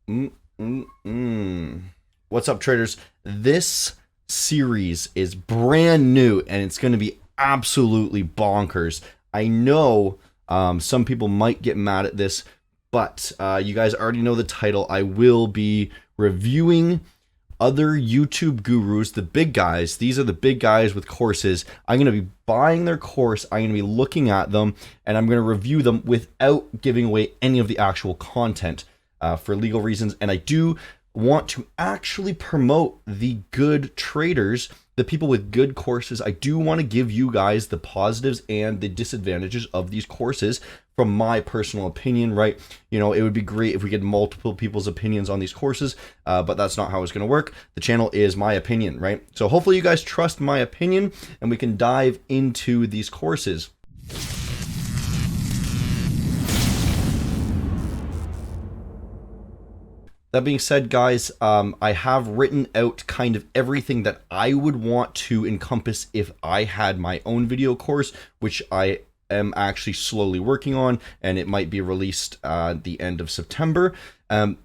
Mm, mm, mm. What's up, traders? This series is brand new and it's going to be absolutely bonkers. I know some people might get mad at this, but you guys already know the title. I will be reviewing other YouTube gurus, the big guys. These are the big guys with courses. I'm going to be buying their course. I'm going to be looking at them and I'm going to review them without giving away any of the actual content for legal reasons. And I do want to actually promote the good traders, the people with good courses. I do want to give you guys the positives and the disadvantages of these courses from my personal opinion, right? You know, it would be great if we get multiple people's opinions on these courses, but that's not how it's going to work. The channel is my opinion, right? So hopefully you guys trust my opinion and we can dive into these courses. That being said, guys, I have written out kind of everything that I would want to encompass if I had my own video course, which I am actually slowly working on, and it might be released the end of September.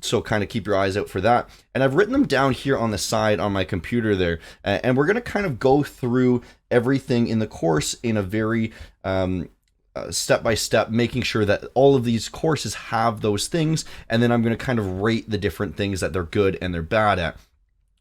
So kind of keep your eyes out for that. And I've written them down here on the side on my computer there, and we're going to kind of go through everything in the course in a very step by step, making sure that all of these courses have those things, and then I'm going to kind of rate the different things that they're good and they're bad at.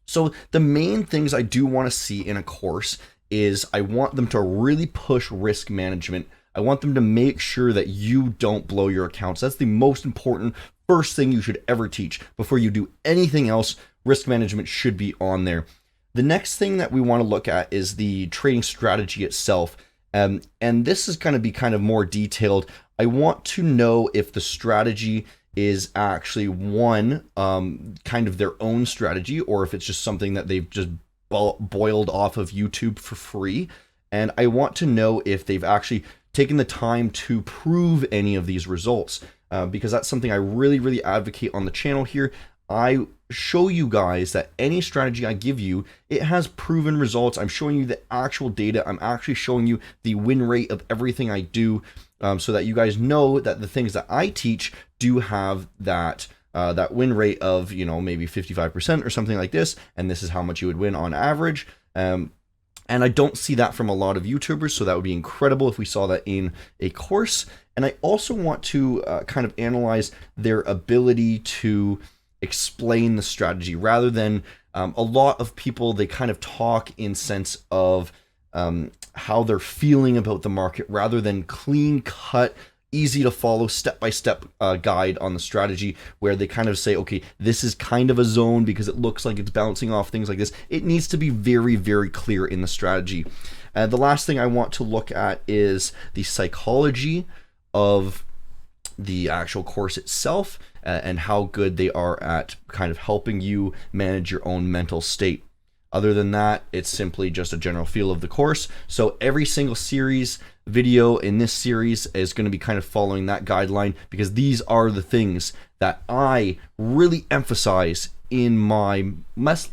So the main things I do want to see in a course is I want them to really push risk management. I want them to make sure that you don't blow your accounts. That's the most important first thing you should ever teach. Before you do anything else, risk management should be on there. The next thing that we want to look at is the trading strategy itself. And this is going to be kind of more detailed. I want to know if the strategy is actually kind of their own strategy, or if it's just something that they've just boiled off of YouTube for free. And I want to know if they've actually taken the time to prove any of these results, because that's something I really advocate on the channel here. I show you guys that any strategy I give you, it has proven results. I'm showing you the actual data. I'm actually showing you the win rate of everything I do, so that you guys know that the things that I teach do have that win rate of, you know, maybe 55% or something like this, and this is how much you would win on average. And I don't see that from a lot of YouTubers, so that would be incredible if we saw that in a course. And I also want to kind of analyze their ability to explain the strategy, rather than a lot of people, they kind of talk in sense of how they're feeling about the market, rather than clean cut, easy to follow step-by-step guide on the strategy, where they kind of say, okay, this is kind of a zone because it looks like it's bouncing off, things like this. It needs to be very clear in the strategy. The last thing I want to look at is the psychology of the actual course itself, and how good they are at kind of helping you manage your own mental state. Other than that, it's simply just a general feel of the course. So every single series video in this series is going to be kind of following that guideline, because these are the things that I really emphasize in my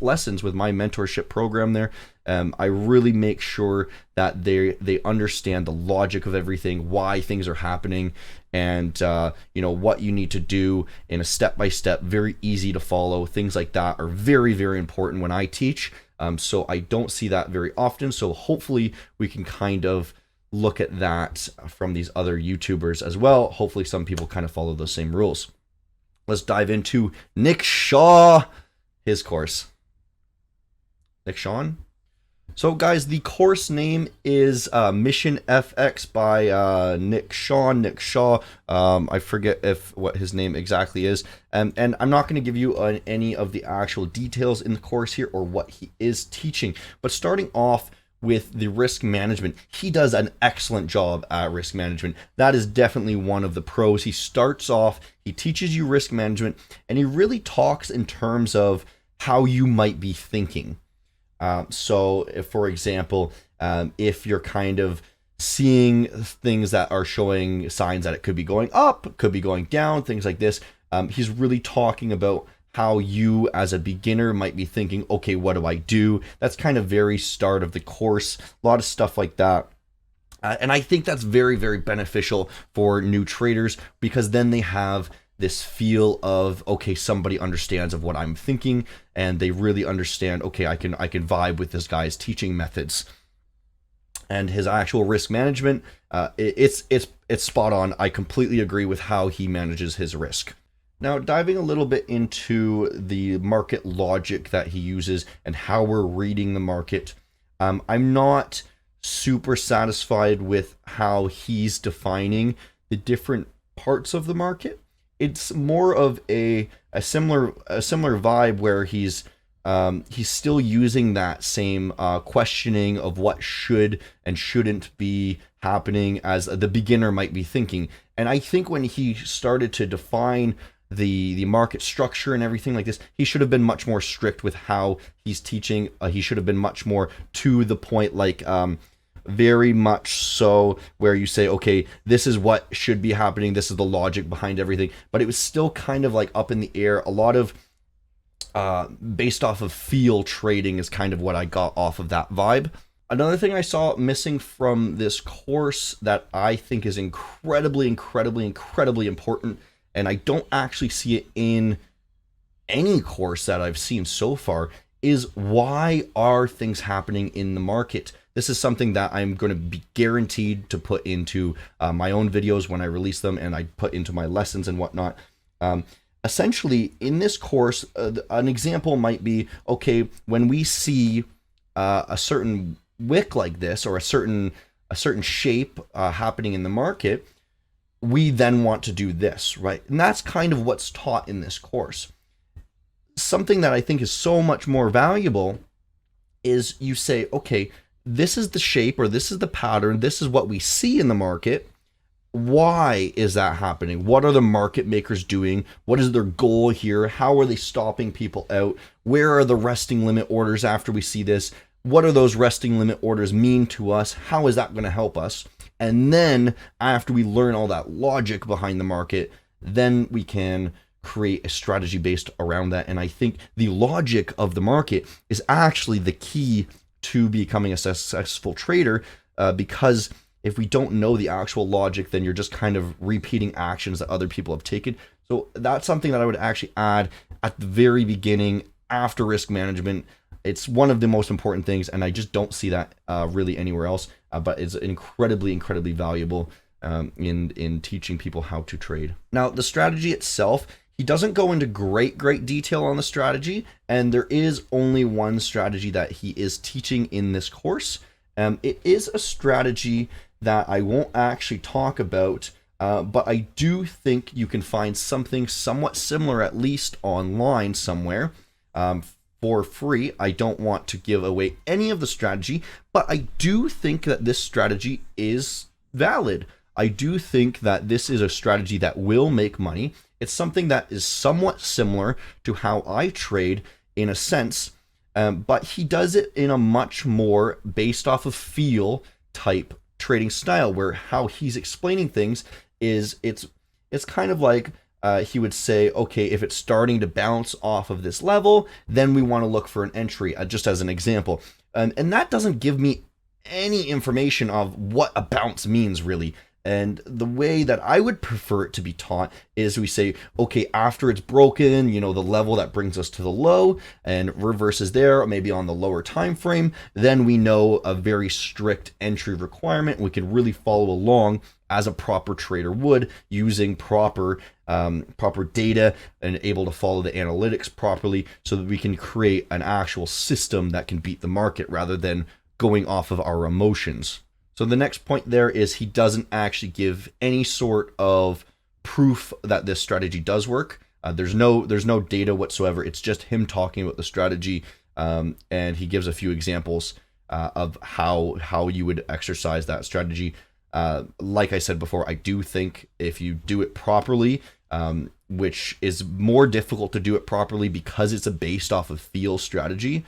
lessons with my mentorship program there. I really make sure that they understand the logic of everything, why things are happening, and you know, what you need to do in a step-by-step, very easy to follow. Things like that are very important when I teach. So I don't see that very often. So hopefully we can kind of look at that from these other YouTubers as well. Hopefully some people kind of follow those same rules. Let's dive into Nick Shaw, his course. Nick Shawn. So guys, the course name is Mission FX by Nick Shaw. I forget what his name exactly is. And I'm not going to give you any of the actual details in the course here or what he is teaching. But starting off with the risk management, he does an excellent job at risk management. That is definitely one of the pros. He starts off, he teaches you risk management, and he really talks in terms of how you might be thinking. So if, for example, if you're kind of seeing things that are showing signs that it could be going up, could be going down, things like this, he's really talking about how you as a beginner might be thinking, okay, what do I do? That's kind of very start of the course, a lot of stuff like that. And I think that's very beneficial for new traders, because then they have this feel of, okay, somebody understands of what I'm thinking, and they really understand, okay, I can vibe with this guy's teaching methods. And his actual risk management, it's spot on. I completely agree with how he manages his risk. Now, diving a little bit into the market logic that he uses and how we're reading the market, I'm not super satisfied with how he's defining the different parts of the market. It's more of a similar vibe where he's still using that same questioning of what should and shouldn't be happening as the beginner might be thinking. And I think when he started to define the market structure and everything like this, he should have been much more strict with how he's teaching. He should have been much more to the point, like very much so, where you say, okay, this is what should be happening, this is the logic behind everything. But it was still kind of like up in the air. A lot of based off of feel trading is kind of what I got off of that vibe. Another thing I saw missing from this course that I think is incredibly important, and I don't actually see it in any course that I've seen so far, is why are things happening in the market? This is something that I'm going to be guaranteed to put into my own videos when I release them, and I put into my lessons and whatnot. Essentially, in this course, an example might be, okay, when we see a certain wick like this, or a certain shape happening in the market, we then want to do this, right? And that's kind of what's taught in this course. Something that I think is so much more valuable is you say, okay, this is the shape, or this is the pattern, this is what we see in the market. Why is that happening? What are the market makers doing? What is their goal here? How are they stopping people out? Where are the resting limit orders after we see this? What do those resting limit orders mean to us? How is that going to help us? And then after we learn all that logic behind the market, then we can create a strategy based around that. And I think the logic of the market is actually the key to becoming a successful trader, because if we don't know the actual logic, then you're just kind of repeating actions that other people have taken. So that's something that I would actually add at the very beginning after risk management. It's one of the most important things, and I just don't see that really anywhere else. But it's incredibly valuable in teaching people how to trade. Now, the strategy itself, he doesn't go into great detail on the strategy, and there is only one strategy that he is teaching in this course. It is a strategy that I won't actually talk about, but I do think you can find something somewhat similar, at least online somewhere, for free. I don't want to give away any of the strategy, but I do think that this strategy is valid. I do think that this is a strategy that will make money. It's something that is somewhat similar to how I trade in a sense, but he does it in a much more based off of feel type trading style, where how he's explaining things is it's kind of like he would say, okay, if it's starting to bounce off of this level, then we want to look for an entry, just as an example. And that doesn't give me any information of what a bounce means, really. And the way that I would prefer it to be taught is we say, okay, after it's broken, the level that brings us to the low and reverses there, maybe on the lower time frame, then we know a very strict entry requirement. We can really follow along as a proper trader would, using proper data and able to follow the analytics properly, so that we can create an actual system that can beat the market rather than going off of our emotions. So the next point there is he doesn't actually give any sort of proof that this strategy does work. There's no data whatsoever. It's just him talking about the strategy, and he gives a few examples of how you would exercise that strategy. Like I said before, I do think if you do it properly, which is more difficult to do it properly because it's a based off of feel strategy,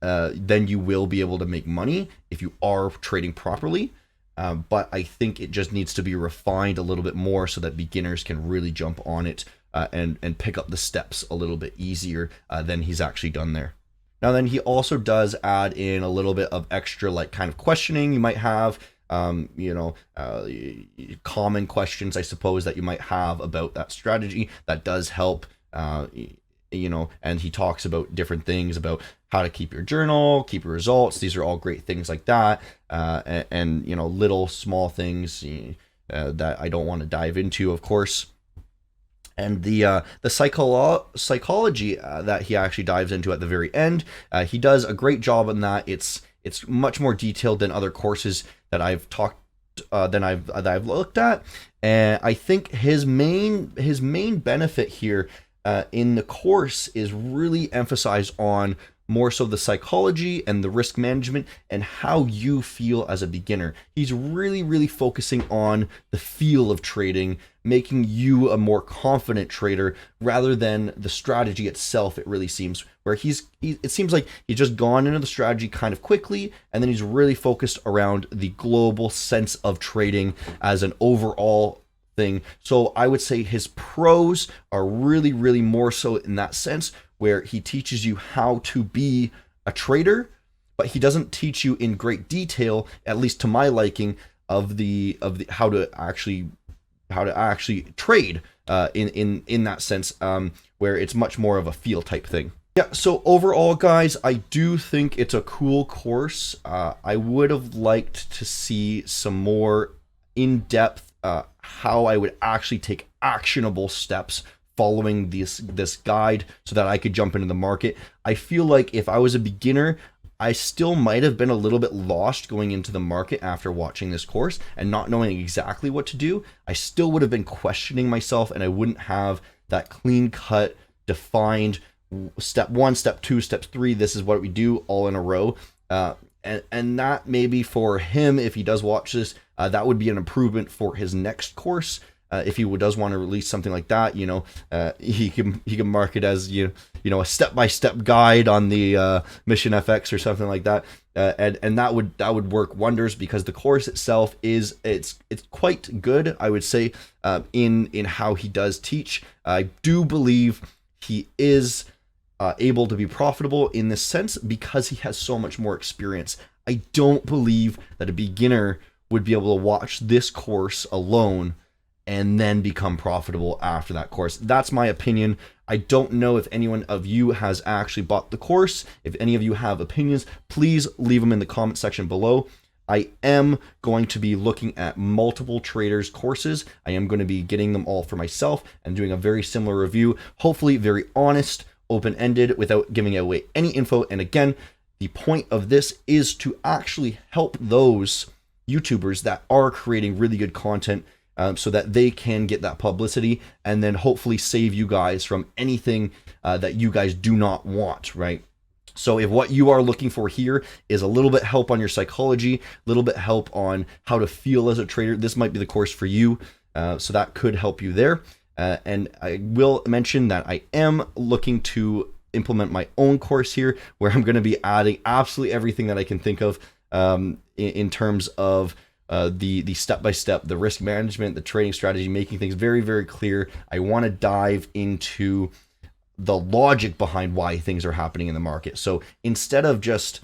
then you will be able to make money if you are trading properly. But I think it just needs to be refined a little bit more so that beginners can really jump on it and pick up the steps a little bit easier than he's actually done there. Now then, he also does add in a little bit of extra, like, kind of questioning you might have. common questions, I suppose, that you might have about that strategy. That does help. And he talks about different things about how to keep your journal, keep your results. These are all great things like that. And little small things that I don't want to dive into, of course. And the psychology that he actually dives into at the very end, he does a great job on that. It's much more detailed than other courses that I've that I've looked at. And I think his main benefit here in the course is really emphasized on more so the psychology and the risk management and how you feel as a beginner. He's really, really focusing on the feel of trading, making you a more confident trader rather than the strategy itself. It really seems where it seems like he's just gone into the strategy kind of quickly, and then he's really focused around the global sense of trading as an overall thing. So I would say his pros are really, really more so in that sense, where he teaches you how to be a trader, but he doesn't teach you in great detail, at least to my liking, of the how to actually trade in that sense, where it's much more of a feel type thing. Yeah, so overall, guys, I do think it's a cool course. I would have liked to see some more in-depth how I would actually take actionable steps following this guide so that I could jump into the market. I feel like if I was a beginner, I still might have been a little bit lost going into the market after watching this course and not knowing exactly what to do. I still would have been questioning myself, and I wouldn't have that clean-cut, defined step 1, step 2, step 3, this is what we do all in a row. And that maybe for him, if he does watch this, that would be an improvement for his next course. If he does want to release something like that, he can mark it as a step-by-step guide on the Mission FX or something like that, and that would work wonders, because the course itself it's quite good, I would say, in how he does teach. I do believe he is able to be profitable in this sense because he has so much more experience. I don't believe that a beginner would be able to watch this course alone and then become profitable after that course. That's my opinion. I don't know if anyone of you has actually bought the course. If any of you have opinions, please leave them in the comment section below. I am going to be looking at multiple traders' courses. I am going to be getting them all for myself and doing a very similar review, hopefully very honest, open-ended, without giving away any info. And again, the point of this is to actually help those YouTubers that are creating really good content, so that they can get that publicity and then hopefully save you guys from anything that you guys do not want, right? So if what you are looking for here is a little bit help on your psychology, a little bit help on how to feel as a trader, this might be the course for you. So that could help you there. And I will mention that I am looking to implement my own course here, where I'm going to be adding absolutely everything that I can think of in terms of the step-by-step, the risk management, the trading strategy, making things very, very clear. I want to dive into the logic behind why things are happening in the market. So instead of just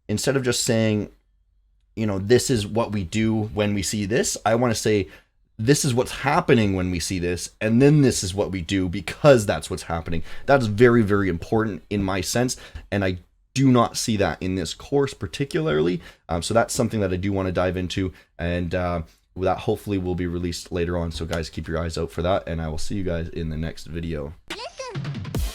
saying, this is what we do when we see this, I want to say, this is what's happening when we see this, and then this is what we do because that's what's happening. That's very, very important in my sense, and I do not see that in this course particularly. So that's something that I do want to dive into, and that hopefully will be released later on. So guys, keep your eyes out for that, and I will see you guys in the next video. Listen.